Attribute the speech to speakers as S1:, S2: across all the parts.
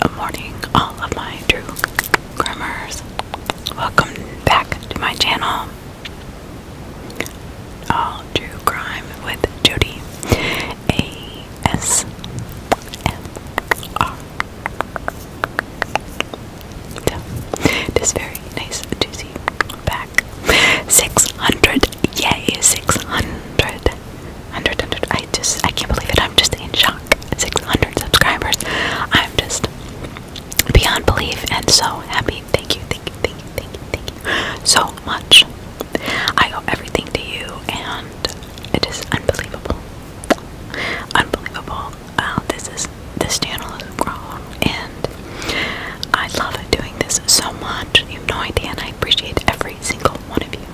S1: morning, all of my true crimers. Welcome back to my channel. All True Crime with Jody. ASMR. So, it is very nice to see you back. 600. Yay, 600. I can't believe it. I'm just in shock. 600 subscribers. I'm just beyond belief and so happy. Thank you so much. I owe everything to you, and it is unbelievable. Unbelievable. This channel has grown, and I love doing this so much. You have no idea, and I appreciate every single one of you.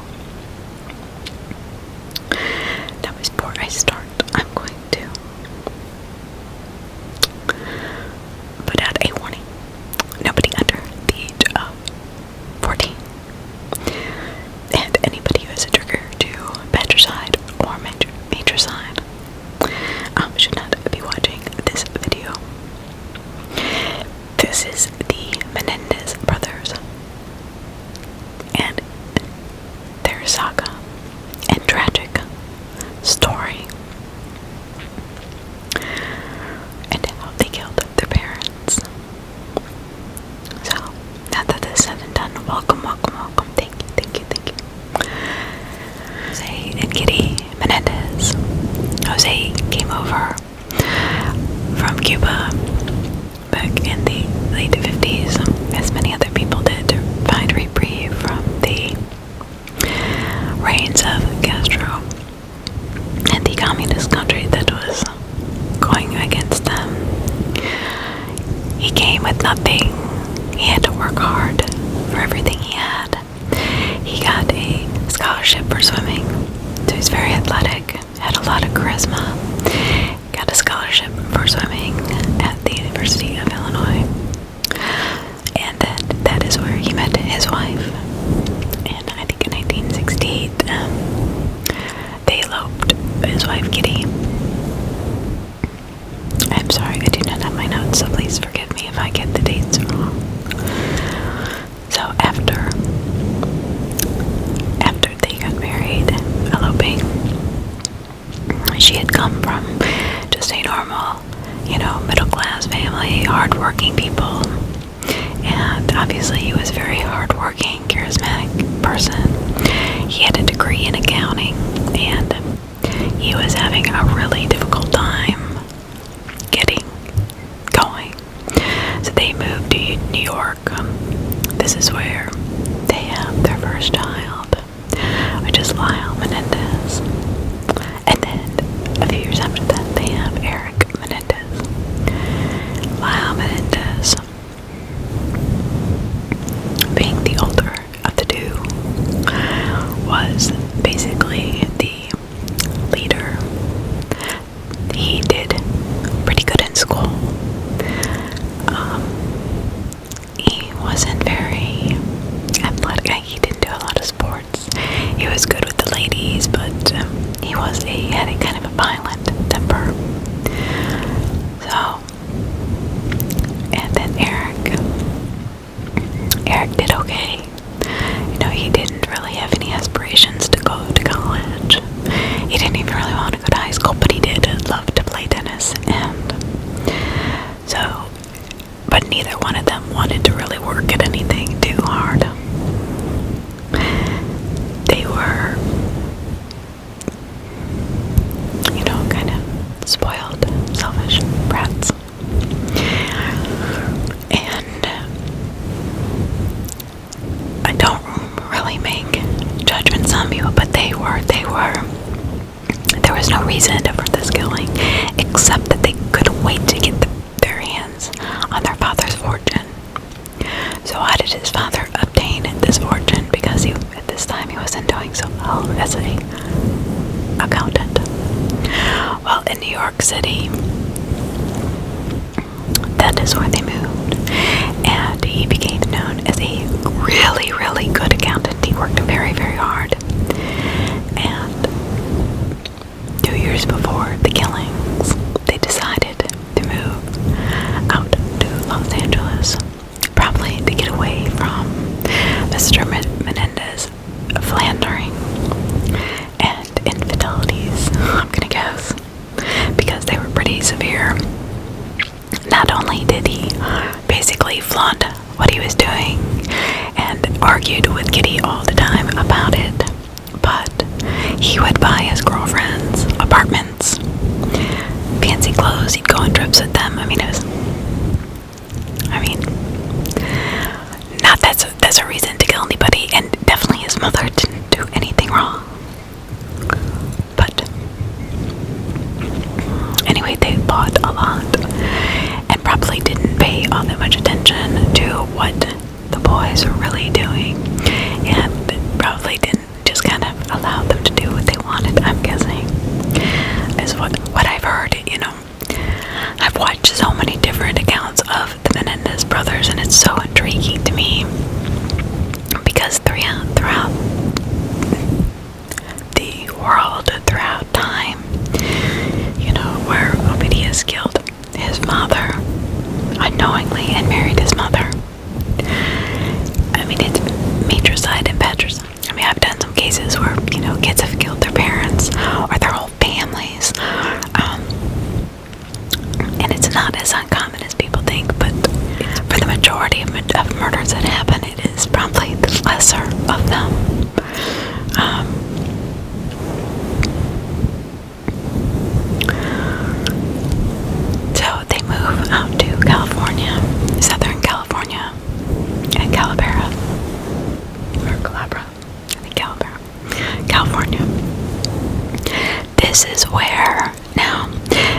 S1: Now, before I start, I'm going to put out a warning. Nobody under the age of 14. And anybody who has a trigger to patricide or matricide should not be watching this video. This is the Menendez brothers and their saga and tragic story, and how they killed their parents. So, now that this is said and done, welcome. Thank you. Jose and Kitty Menendez. Jose came over from Cuba back in the late 50s, as many other people did, to find reprieve from the reigns of Castro and the communist country that was going against them. He came with nothing. He had to work hard for everything he had. He got a scholarship for swimming, so he's very athletic, had a lot of charisma. Got a scholarship for swimming at the University of Illinois, and that is where he met his wife. And I think in 1968, they eloped. His wife Kitty. I'm sorry, I do not have my notes, so please forgive me if I get the dates wrong. So after they got married, eloping, she had come from just a normal, middle-class family, hard-working people. And obviously he was a very hard-working, charismatic person. He had a degree in accounting, and he was having a really difficult time getting going. So they moved to New York. This is where they have their first child, which is Lyle Menendez. And then a few years after that, they have Erik Menendez. Lyle Menendez, being the older of the two, was basically the leader. He did pretty good in school. He wasn't very athletic. He didn't do a lot of sports. He was good with the ladies, but he had a kind of a violent temper. So, and then Erik did okay. He didn't really have any aspirations to go to college. He didn't even really want to go to high school, but he did love to play tennis. And so, but neither one of them wanted to really work at anything too hard. They were, kind of spoiled, selfish brats. And I don't really make judgments on people, but there was no reason for this killing, except that they couldn't wait to get their hands on their father's fortune. So how did his father obtain this fortune? Because at this time he wasn't doing so well as an accountant. Well, in New York City, that is where they moved, and he became known as a really, really good accountant. He worked very, very hard. And 2 years before the killings, they decided to move out to Los Angeles. really flaunt what he was doing and argued with Kitty all the time about it. But he would buy his girlfriends apartments, fancy clothes. He'd go on trips with them. I mean, not that's a reason to kill anybody, and definitely his mother didn't do anything wrong. But anyway, they bought a lot and probably didn't pay all that much attention to what the boys were really doing, and probably didn't just kind of allow them to do what they wanted, I'm guessing, is what I've heard. I've watched so many different accounts of the Menendez brothers, and it's so intriguing to me because throughout the world, throughout time, where Ovidius killed his father unknowingly and married his mother. I mean, it's matricide and patricide. I mean, I've done some cases where, kids have killed their parents or their whole families. And it's not as uncommon as people think, but for the majority of murders that happen, it is probably the lesser of them. So they move out to California, Southern California, and Calabria, or Calabria, I think Calabria, California. This is where now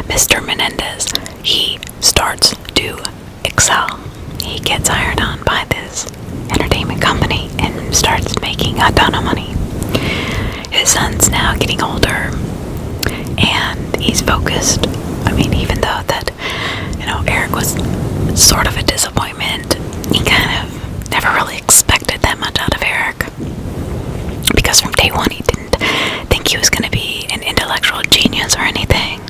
S1: Mr. Menendez, he starts to excel. He gets hired on by this entertainment company and starts making a ton of money. His son's now getting older, and he's focused. I mean, even though that, Erik was sort of a disappointment, he kind of never really expected that much out of Erik, because from day one he didn't think he was going to be an intellectual genius or anything.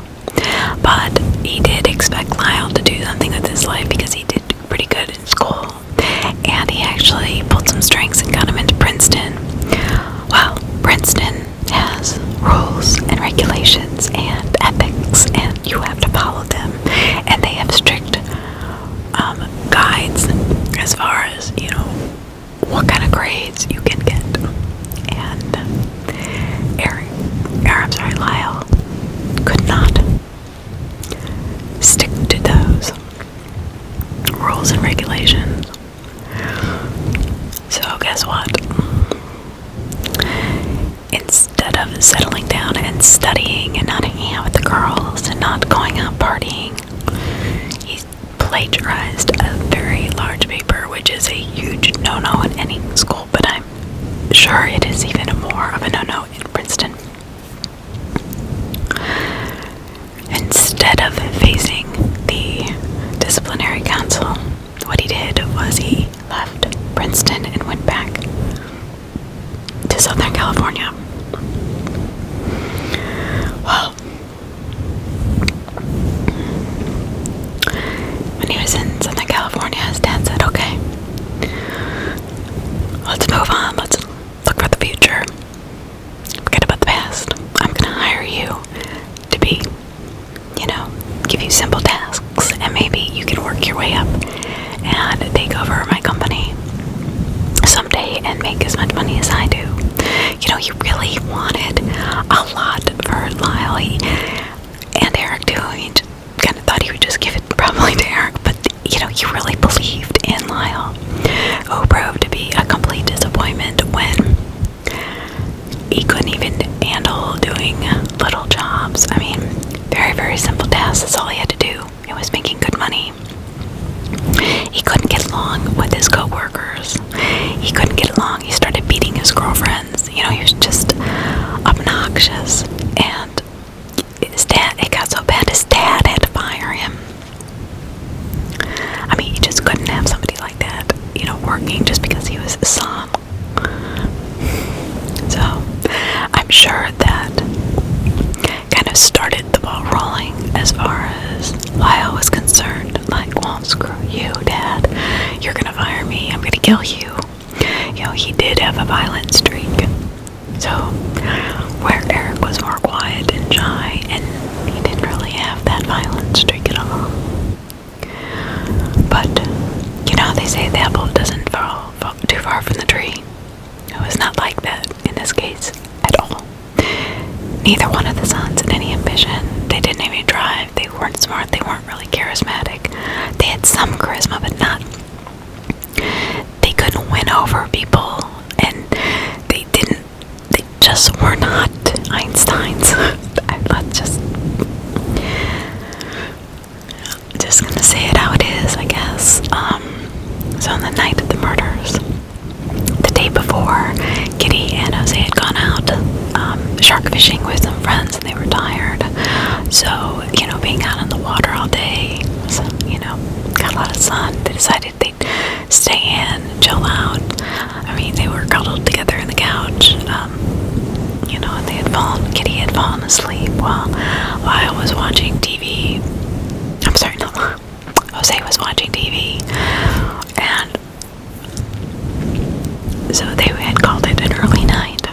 S1: But he did expect Lyle to do something with his life because he did pretty good in school, and he actually pulled some strings and got him into Princeton. Well, Princeton has rules and regulations and ethics, and you have to follow them, and they have strict guides as far as what kind of grades you can get. And Lyle could not stick to those rules and regulations. So guess what? Instead of settling down and studying and not hanging out with the girls and not going out partying, he plagiarized a very large paper, which is a huge no-no in any school, but I'm sure it is even more of a no-no in Princeton. Instead of facing the disciplinary council, what he did was he left Princeton and went back to Southern California. Well, when he was in Southern California, his dad said, okay, let's move on, let's look for the future, forget about the past. I'm gonna hire you to be, give you simple tasks, and maybe you can work your way up and take over my company someday and make as much money as I do. He really wanted a lot for Lyle. And Erik too. He kind of thought he would just give it probably to Erik, but he really believed in Lyle, who proved to be a complete disappointment when he couldn't even handle doing little jobs. I mean, very, very simple tasks. That's all he had to do. It was making good money. He couldn't get along with his co-workers. He couldn't get along. He started beating his girlfriends. He was just obnoxious. And it got so bad his dad had to fire him. I mean, you just couldn't have somebody like that, working just because he was his son. So, I'm sure that kind of started the ball rolling as far as Lyle was concerned. Like, well, screw you, Dad. You're gonna fire me. I'm gonna kill you. He did have a violent streak. So, where Erik was more quiet and shy, and he didn't really have that violent streak at all. But, they say the apple doesn't fall too far from the tree. It was not like that in this case at all. Neither one of the sons had any ambition. They didn't even drive. They weren't smart. They weren't really charismatic. They had some charisma, but not. They couldn't win over people, and they just were not Einsteins. I'm just gonna say it how it is, I guess. So on the night of the murders, the day before, Kitty and Jose had gone out shark fishing with some friends, and they were tired. So, being out in the water all day, so, got a lot of sun. They decided they'd stay in, chill out. I mean, they were cuddled together in the couch. Kitty had fallen asleep while I was watching TV. I'm sorry, no, Jose was watching TV, and so they had called it an early night.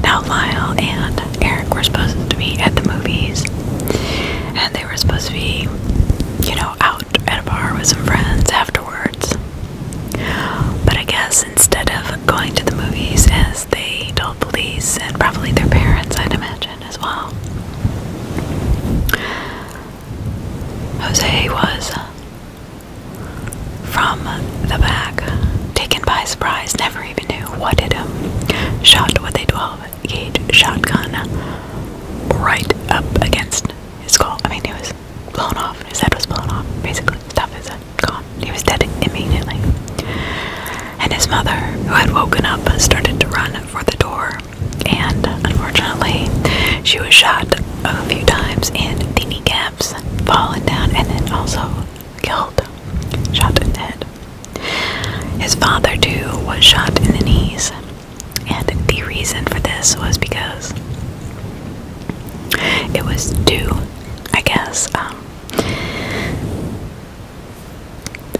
S1: Now Lyle and Erik were supposed to be at the movies, and they were supposed to be, out at a bar with some friends afterwards. But I guess instead of going to the movies, as they told police, and probably their parents, I'd imagine, as well, Jose was, from the back, taken by surprise, never even knew what hit him, shot with a 12-gauge shotgun right up against his skull. I mean, he was blown off. His head was blown off. Basically, stuff his head gone. He was dead immediately. And his mother, who had woken up, started to run for the door. And unfortunately, she was shot a few times in the kneecaps, falling down, and then also killed, shot in the head. His father, too, was shot in the knees. And the reason for this was because it was due, I guess,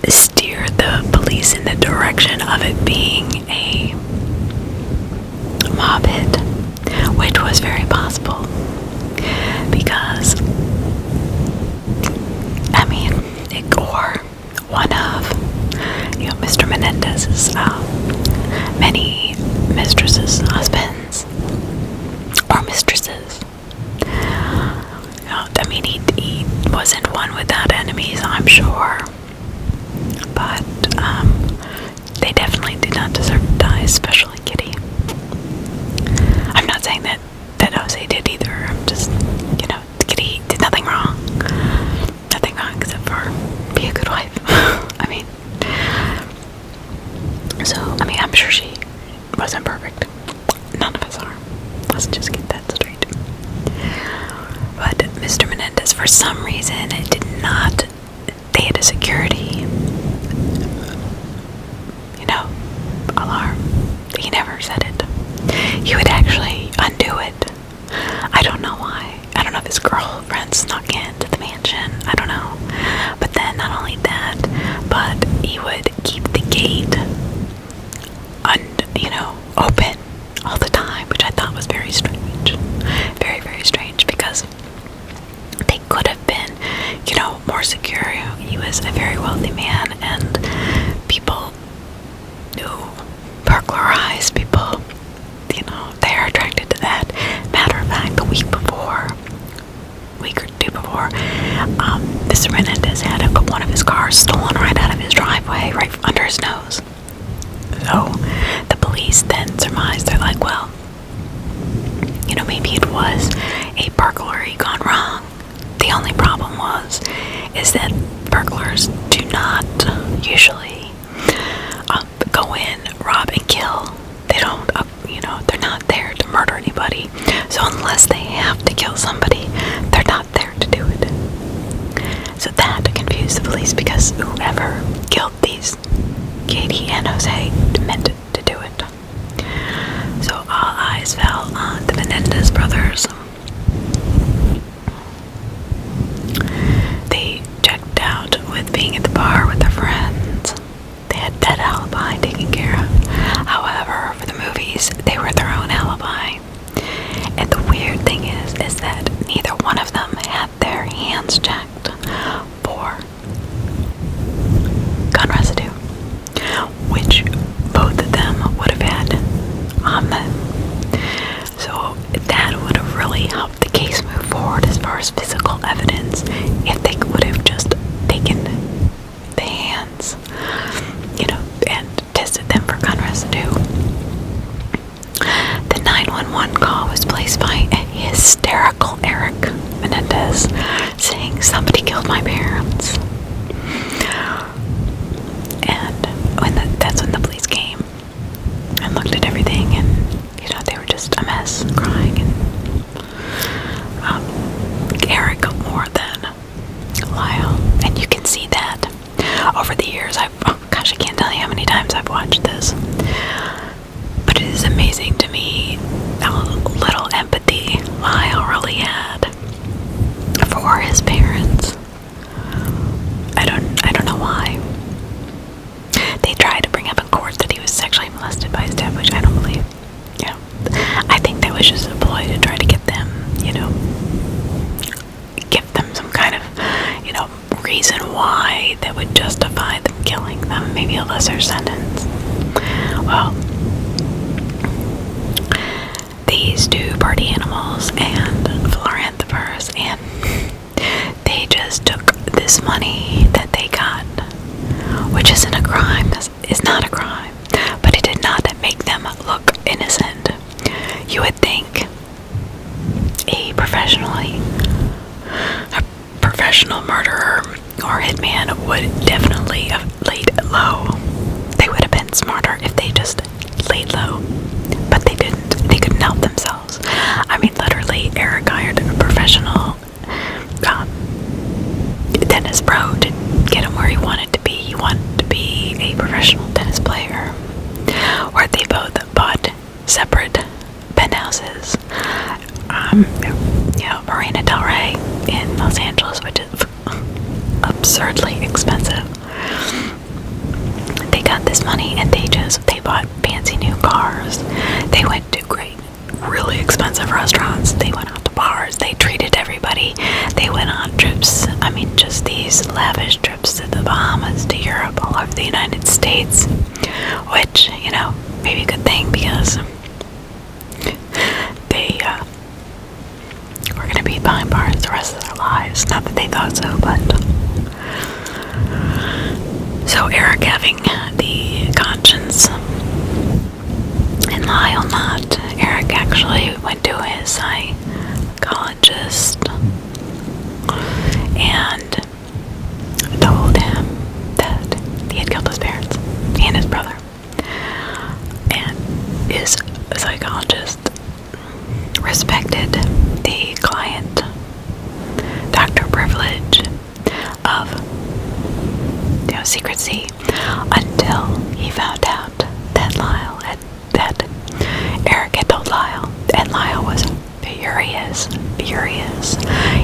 S1: steer the police in the direction of it being a mob hit, which was very possible because, I mean, or one of, Mr. Menendez's many mistresses, husbands, or mistresses. I mean, he wasn't one without enemies, I'm sure. But they definitely did not deserve to die, especially Kitty. I'm not saying that Jose did either. I'm just, Kitty did nothing wrong. Nothing wrong except for be a good wife. I'm sure she wasn't perfect. None of us are. Let's just get that straight. But Mr. Menendez, for some reason, did not. They had a security, alarm. He never said it. He would actually undo it. I don't know why. I don't know if his girlfriend snuck into the mansion. I don't know. But then, not only that, but he would keep the gate open all the time, which I thought was very strange. Very, very strange, because they could have been, more secure. He was a very wealthy man, and people who burglarize people, they are attracted to that. Matter of fact, the week or two before, Mr. Menendez had one of his cars stolen right out of his driveway, right under his nose. So the police then surmised, they're like, well, maybe it was a burglary gone wrong. The only problem is that burglars do not usually go in, rob, and kill. They don't, they're not there to murder anybody. So unless they have to kill somebody, they're not there to do it. So that confused the police, because whoever killed these Katie and Jose meant to do it. So all eyes fell on the Menendez brothers. They checked out with being at the bar with their friends. They had that alibi taken care of. However, for the movies, they were their own alibi. And the weird thing is that neither one of them had their hands checked for gun residue. over the years, oh gosh, I can't tell you how many times I've watched this. But it is amazing to me how little empathy Lyle really had for his parents. I don't know why. They tried to bring up in court that he was sexually molested by his dad, which I don't believe. I think that was just a ploy to try to get them, give them some kind of, reason why that would justify them killing them, maybe a lesser sentence. Well, these two party animals and philanthropers, and they just took this money that they got, which isn't a crime. This is not a crime, but it did not make them look innocent. You would think a professional murderer or hitman would definitely have laid low. They would have been smarter if they just laid low, but they didn't. They couldn't help themselves. I mean, literally, Erik hired a professional tennis pro to get him where he wanted to be. He wanted to be a professional tennis player, where they both bought separate penthouses. Marina Del Rey in Los Angeles, which is absurdly expensive. They got this money and they bought fancy new cars. They went to great, really expensive restaurants. They went out to bars. They treated everybody. They went on trips. I mean, just these lavish trips to the Bahamas, to Europe, all over the United States, which, maybe a good thing because they were going to be behind bars the rest of their lives. Not that they thought so, but... So Erik having the conscience and Lyle not. Erik actually went to his psychologist and told him that he had killed his parents and his brother. And his psychologist respected the client doctor privilege of secrecy until he found out that Erik had told Lyle, and Lyle was furious.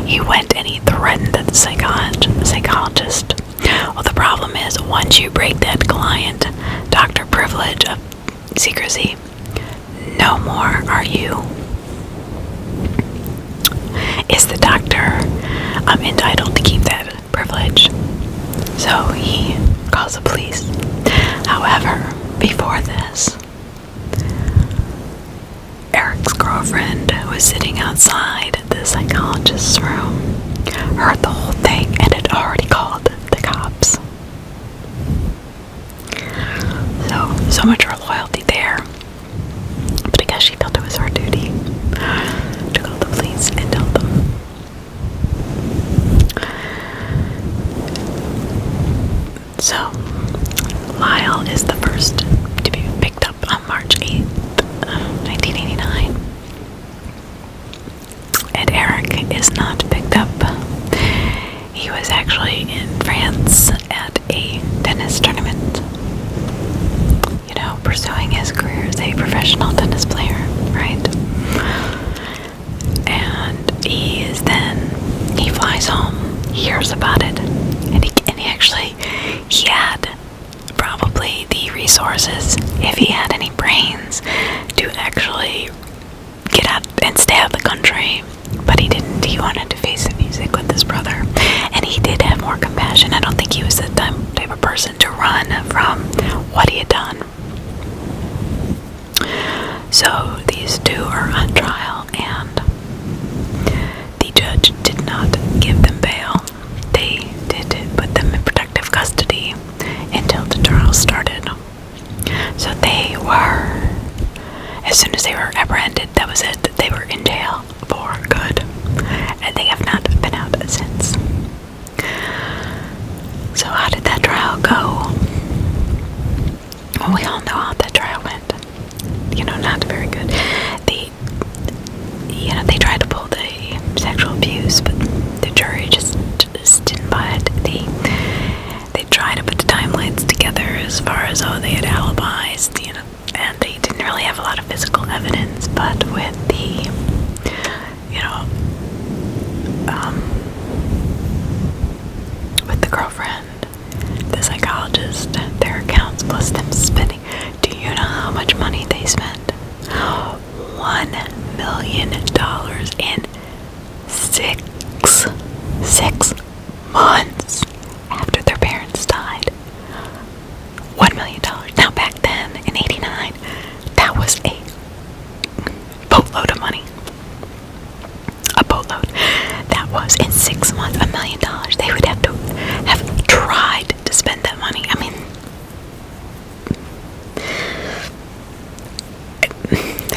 S1: He went and he threatened the psychologist. Well, the problem is, once you break that client doctor privilege of secrecy, no more are you. Is the doctor entitled to keep that privilege? So he calls the police. However, before this, Erik's girlfriend, who was sitting outside the psychologist's room, heard the whole thing and had already called the cops. So much for loyalty there. But I guess she felt it was her duty to call the police and tell them. So, Lyle is the first to be picked up on March 8th, 1989. And Erik is not picked up. He was actually in France at a tennis tournament, pursuing his career as a professional tennis player, right? And he flies home, hears about it, and he had probably the resources, if he had any brains, to actually get out and stay out of the country. But he didn't. He wanted to face the music with his brother, and he did have more compassion. I don't think he was the type of person to run from what he had done. So these two are on trial, and the judge did not give them bail. They did put them in protective custody until the trial started. So they were, as soon as they were apprehended, that was it. They were in jail for good, and they have not been out since. So how did that trial go? Well, we all know how that trial went. Not very good. They tried to pull the sexual abuse, but the jury just didn't buy it. They tried to put the as far as, they had alibis, and they didn't really have a lot of physical evidence, but with the, with the girlfriend, the psychologist, their accounts plus them spending, do you know how much money they spent? $1 million in 6 months after their parents died. $1 million. Now back then, in '89, that was a boatload of money. A boatload. That was in 6 months, $1 million. They would have to have tried to spend that money. I mean,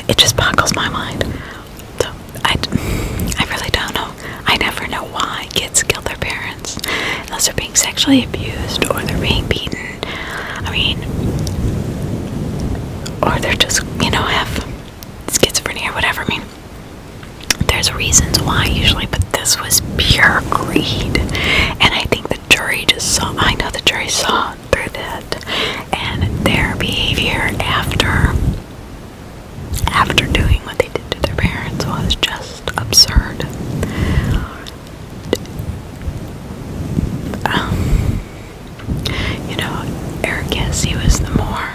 S1: it just boggles my mind. So I really don't know. I never know why kids kill their parents unless they're being sexually abused or they're being beaten. I mean, or they're just, have schizophrenia or whatever. I mean, there's reasons why usually, but this was pure greed. And I think the jury I know the jury saw through that. And their behavior after doing what they did to their parents was just absurd. Eric, yes, he was the more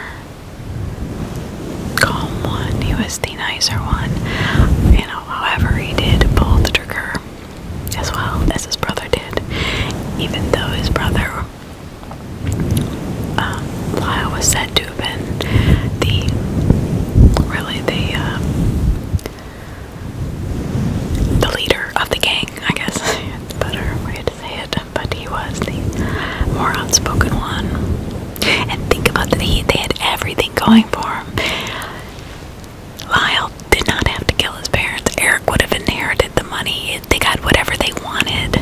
S1: calm one. He was the nicer one. However, he did pull the trigger as well as his brother did. Even though his brother, Lyle, was said to have been the leader of the gang, I guess. It's a better way to say it. But he was the more outspoken one. And think about that, they had everything going for him. Lyle did not have to kill his parents. Eric would have inherited the money. They got whatever they wanted.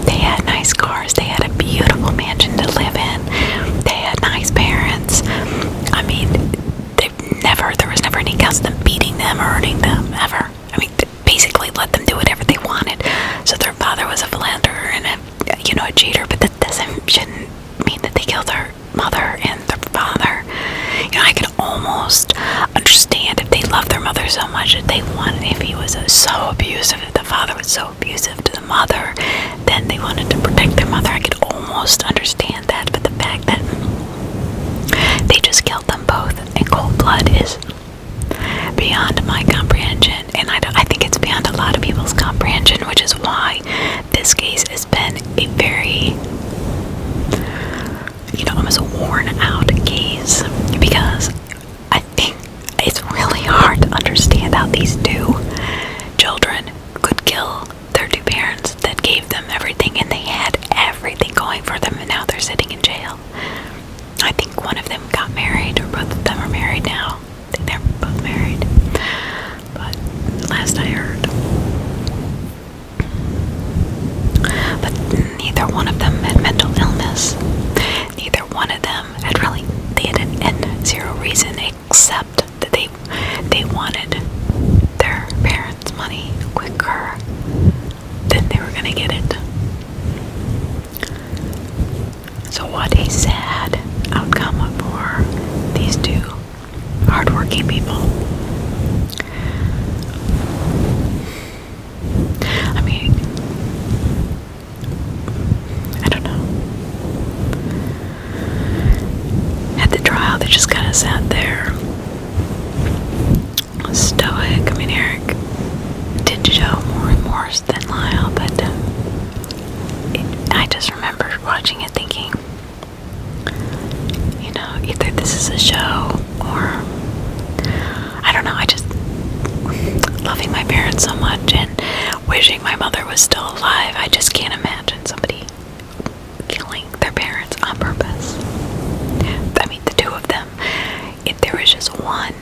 S1: They had nice cars. They had a beautiful mansion to live in. They had nice parents. I mean, there was never any cause of them beating them or hurting them, ever. I mean, they basically let them do whatever they wanted. So their father was a philanderer and a cheater, but that shouldn't mean that they killed their mother and their father. I could almost understand if they loved their mother so much that they wanted, if he was so abusive, if the father was so abusive to the mother, then they wanted to protect their mother. I could almost understand that, but the fact that they just killed them both in cold blood is beyond my comprehension, and I think it's beyond a lot of people's comprehension, which is why this case has been a very, almost worn out case, because I think it's really hard to understand how these two children could kill their two parents that gave them everything, and they had everything going for them, and now they're sitting in jail. I think one of them got married, or both of them are married now. I think they're both married, but last I heard. But neither one of them had mental illness. Neither one of them they had zero reason except that they wanted their parents' money quicker than they were going to get it. So what a sad outcome for these two hardworking people. I mean, I don't know. At the trial, they just kind of sat there, stoic. I mean, Eric did show more remorse than Lyle, but I just remember watching it thinking, either this is a show or I don't know. I just loving my parents so much and wishing my mother was still alive. I just can't imagine somebody killing their parents on purpose. I mean, the two of them. If there was just one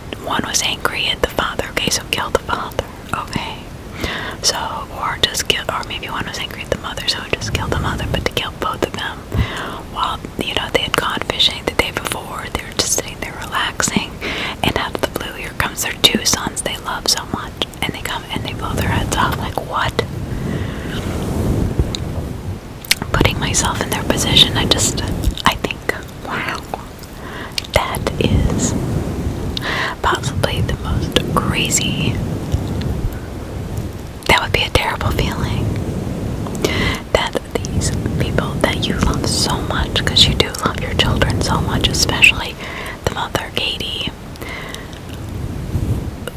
S1: was angry at the father. Okay, so kill the father. Okay, so or maybe one was angry at the mother, so just kill the mother. But to kill both of them while they had gone fishing the day before, they were just sitting there relaxing, and out of the blue, here comes their two sons they love so much, and they come and they blow their heads off. Like, what? Putting myself in their position, I think, wow, is possibly the most crazy. That would be a terrible feeling. That these people that you love so much, because you do love your children so much, especially the mother, Katie,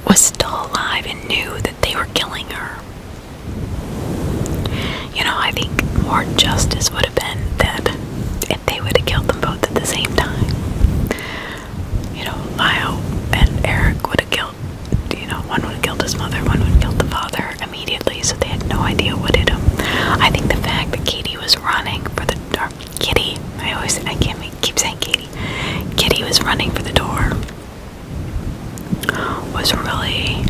S1: was still alive and knew that they were killing her. You know, I think more justice would have been that if they would have killed them both at the same time. You know, Lyle and Erik would have killed, you know, one would have killed his mother, one would have killed the father immediately, so they had no idea what hit him. I think the fact that Katie was running for the door, Kitty, I can't keep saying Katie. Kitty was running for the door was really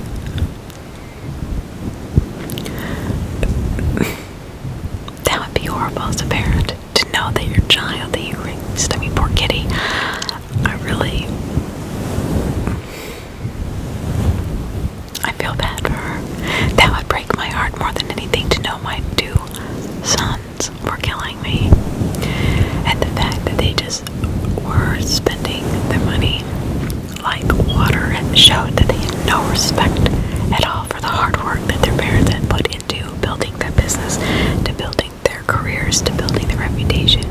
S1: that would be horrible as a parent, to know that your child that you raised, I mean, poor Kitty, I feel bad for her. That would break my heart more than anything, to know my two sons were killing me. And the fact that they just were spending their money like water, and showed that they had no respect at all for the hard work that their parents had put into building their business, to building their careers, to building their reputation.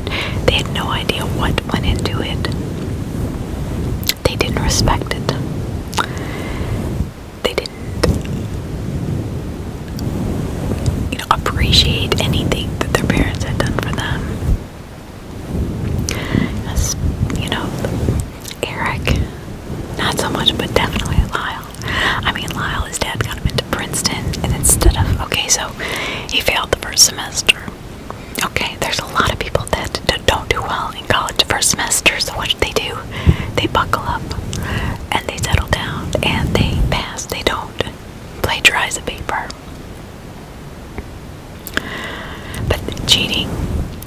S1: They had no idea what went into it. They didn't respect it. They didn't, you know, appreciate anything that their parents had done for them. As, you know, Erik, not so much, but definitely Lyle. I mean, Lyle, his dad got him into Princeton, and instead of, okay, so he failed the first semester. Okay, there's a lot of people that don't do well in college the first semester, so what do? They buckle up, and they settle down, and they pass. They don't plagiarize a paper. But cheating,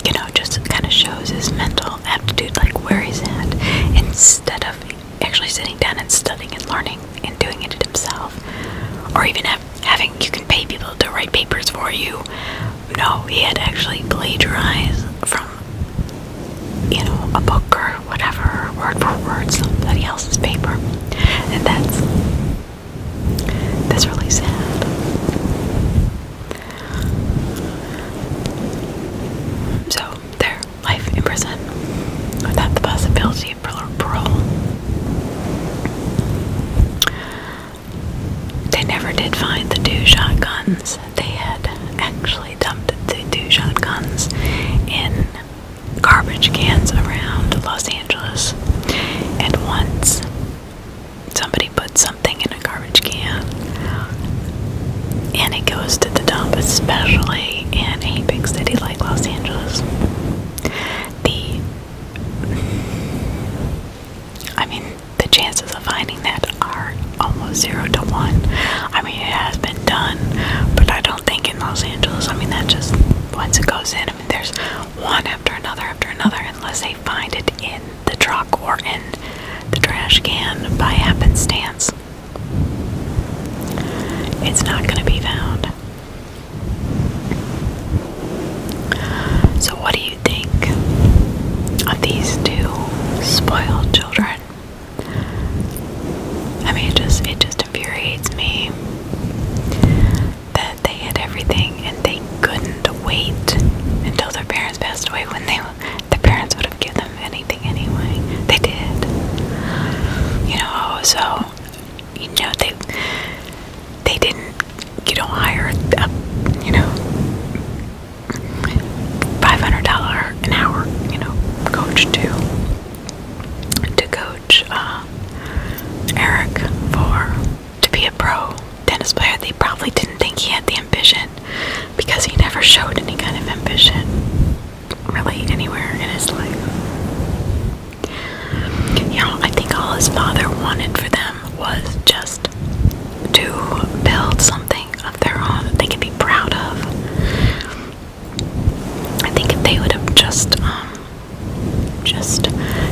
S1: you know, just kind of shows his mental aptitude, like where he's at, instead of actually sitting down and studying and learning and doing it himself, or even having, you can pay people to write papers for you. No, he had to actually plagiarize from, you know, a book or whatever, word for word, somebody else's paper. And that's really sad. So their life in prison without the possibility of parole. They never did find the two shotguns. They had actually dumped the two shotguns in garbage cans around Los Angeles. And once somebody put something in a garbage can and it goes to the dump, especially in a big city like Los Angeles, the chances of finding that are almost 0 to 1. I mean, it has been done, but I don't think in Los Angeles, I mean, that just, once it goes in, I mean, there's one after another, unless they find it in the truck or in the trash can by happenstance. It's not going to be found. So what do you think of these two spoiled children? I mean, it just infuriates me that they had everything and they couldn't wait until their parents passed away, when the parents would have given them anything anyway. They did. You know, so, you know, they didn't, you don't hire a, you know, $500 an hour, you know, coach to coach Erik to be a pro tennis player. They probably didn't think he had the ambition, because he never showed any kind of ambition really anywhere in his life. You know, I think all his father wanted for them was just to build something of their own that they could be proud of. I think if they would have just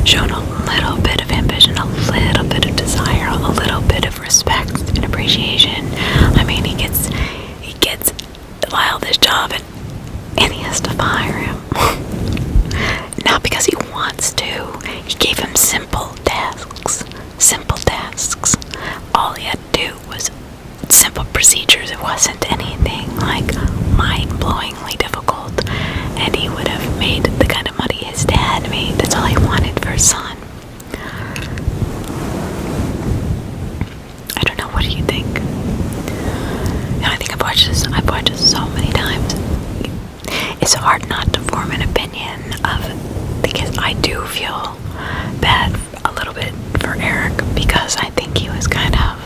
S1: shown a little bit of ambition, a little bit of desire, a little bit of respect and appreciation. I mean, he gets Lyle this job, and he has to fire him. Not because he wants to. He gave him simple tasks, simple tasks. All he had to do was simple procedures. It wasn't anything like mind-blowingly difficult, and he would have made the kind of money his dad made. That's all he wanted for his son. I don't know, what do you think? I think I've watched this so many times. It's hard not to form an opinion because I do feel bad a little bit for Erik, because I think he was kind of,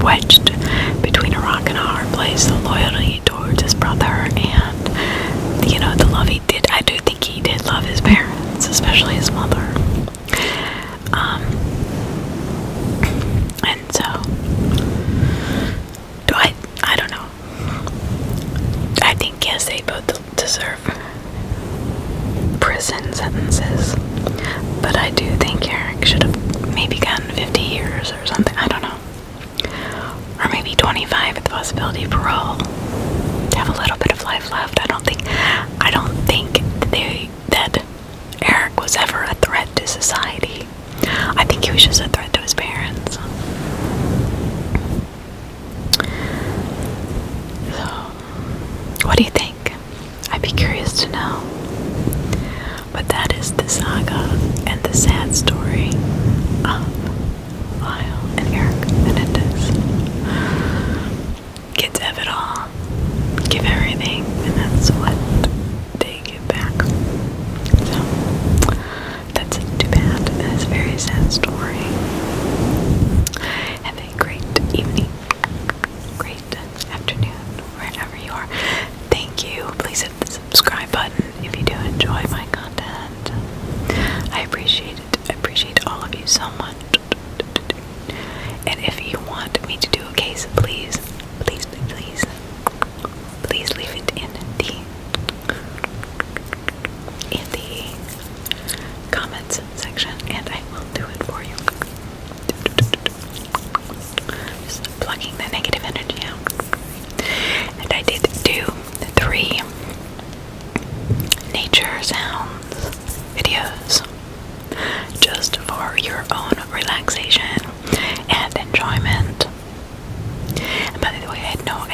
S1: wedged between a rock and a hard place. The loyalty towards his brother and, the love he did. I do think he did love his parents, especially his mother. And so, I don't know. I think, yes, they both deserve prison sentences, but I do think Erik should have maybe gotten 50 years or something. I don't know. Or maybe 25 with the possibility of parole, to have a little bit of life left. I don't think that Erik was ever a threat to society. I think he was just a threat to his parents. So, what do you think? I'd be curious to know. But that is the saga and the sad story of Lyle and Erik Menendez. Kids have it all, give everything, and that's what they give back. So, that's too bad. That's a very sad story. Have a great evening, great afternoon, wherever you are. Thank you. Please hit the subscribe button if you do enjoy my content. I appreciate it. I appreciate all of you so much. And if you want me to do a case, please leave it in the comments section, and I will do it for you. Just plugging the negative energy out. And I did do 3 nature sounds videos just for your own relaxation and enjoyment. And by the way, I had no